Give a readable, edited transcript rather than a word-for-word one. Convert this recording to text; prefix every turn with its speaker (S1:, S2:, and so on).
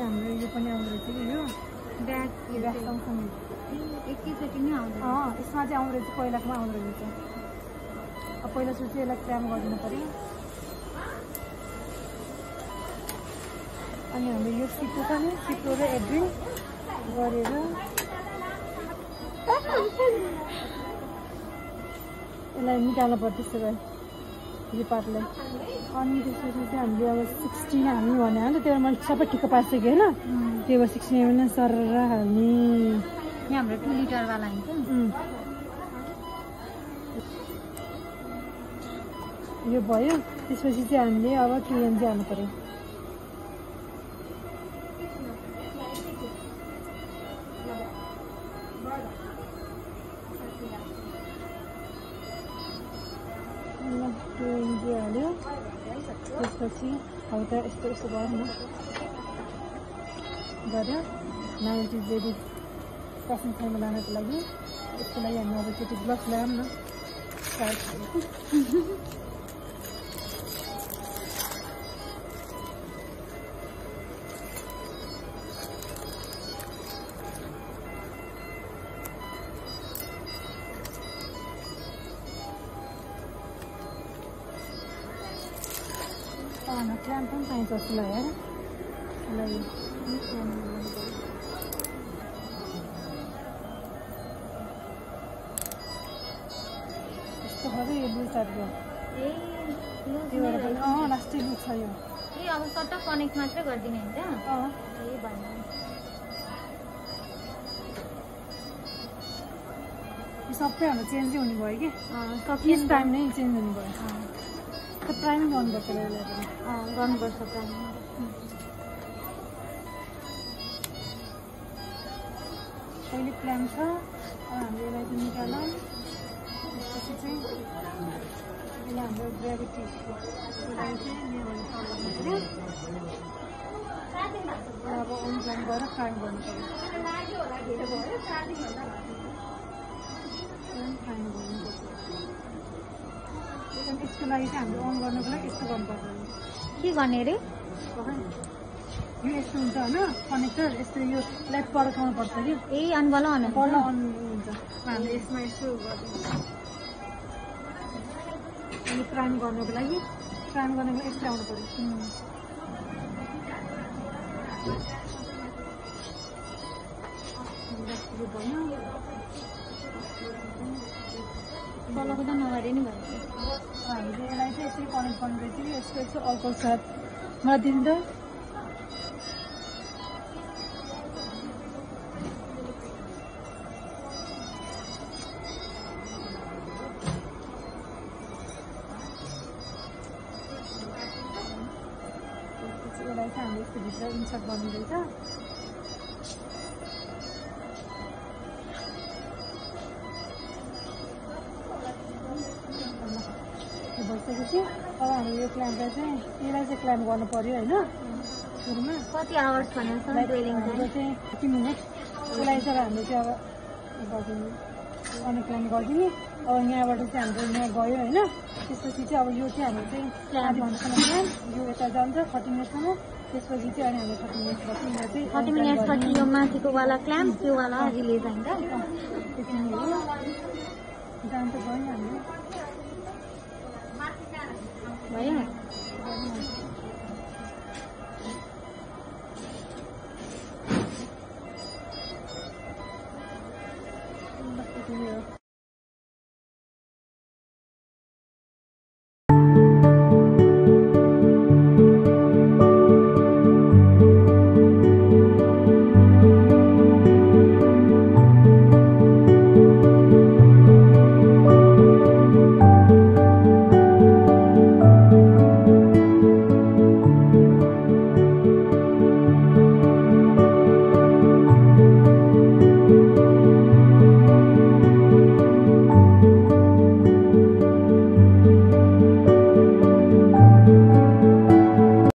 S1: हाम्रो यो पनि आउँदो रहेछ कि यो
S2: ब्याग
S1: सँगसँगै
S2: एकैचोटि नै आउँछ
S1: यसमा चाहिँ आउँदो रहेछ पहिलाकोमा आउँदो रहेछ अब पहिला सुरु यसलाई क्राम गरिदिनु पऱ्यो अनि हाम्रो यो सिप्रो छ नि सिप्रो र एड्रिल गरेर यसलाई निकाल्नु पर्छ त्यसो भए यो पार्टलाई अनि त्यसपछि चाहिँ हामीले अब 16 हाल्ने भने हो नि त त्यो मैले सबै ठिक्क पारिसकेँ होइन त्यो भएर 16 भने सर हाल्ने
S2: यहाँ हाम्रो 2 लिटरवाला हुन्छ
S1: यो भयो त्यसपछि चाहिँ हामीले अब क्रिम चाहिँ हाल्नु पर्यो हाल्यो त्यसपछि हल्का यस्तो यस्तो गरौँ न गरेर नाउ इट इज रेडी कसन खाइमा लानको लागि यसको लागि हामी अब एकचोटि ग्लभ्स लगाऊँ न क्राम पनि चाहिन्छ जस्तो लाग्यो यस्तो खरै यो लुज टाइपको लास्टै लुज छ यो
S2: अब सट्ट कनेक्ट मात्रै गरिदिने हुन्छ
S1: यो सबै हाम्रो चेन्जै हुने भयो कि यस टाइम नै चेन्ज हुने भयो प्राइम गर्नुपर्छ
S2: गर्नुपर्छ प्राइम
S1: पहिले प्लान छ हामीले यसलाई चाहिँ निकालौँ त्यसपछि चाहिँ यसलाई हाम्रो ग्राभिटी अब अन जम गरेर फ्राई गर्नु यसको लागि चाहिँ हामीले अन गर्नुको लागि यस्तो गर्नुपर्छ
S2: के गर्ने अरे
S1: यो यस्तो हुन्छ होइन कनेक्टर यस्तो यो लाइट पड्काउनु पर्छ कि
S2: अन बल्ल अन
S1: बल्ल अन हुन्छ हामीले यसमा यस्तो गरिदिन्छ अनि प्राइम गर्नुको लागि यस्तो आउनु पऱ्यो भयो
S2: बल्लको त नगरे नि भयो
S1: हामीले यसलाई चाहिँ यसरी कनेक्ट गर्नु रहेछ कि यसको यस्तो अल्कोहल साथ मलाई दिनु यसलाई चाहिँ हामीले यस्तो भित्र इन्सर्ट गर्नु रहेछ भइसकेपछि अब हामी यो क्ल्याम्पलाई चाहिँ यसलाई चाहिँ क्ल्याम्प गर्नु पर्यो होइन सुरुमा
S2: कति आवर्स भनेर चाहिँ
S1: 30 मिनट यसलाई चाहिँ हामीले चाहिँ अब गरिदिनु अनक्ल्याम्प गरिदिने अब यहाँबाट चाहिँ हाम्रो यहाँ गयो होइन त्यसपछि चाहिँ अब यो चाहिँ हाम्रो चाहिँ आधी घन्टासम्म क्ल्याम्प यो यता जान्छ 30 मिनटसम्म त्यसपछि चाहिँ अनि हाम्रो 30 मिनटपछि यहाँ चाहिँ
S2: 30 मिनटपछि यो माथिको वाला क्ल्याम्प त्यो वाला रिलिज हुन्छ
S1: त्यति नै हो जान्छ भयो हाम्रो
S2: भयो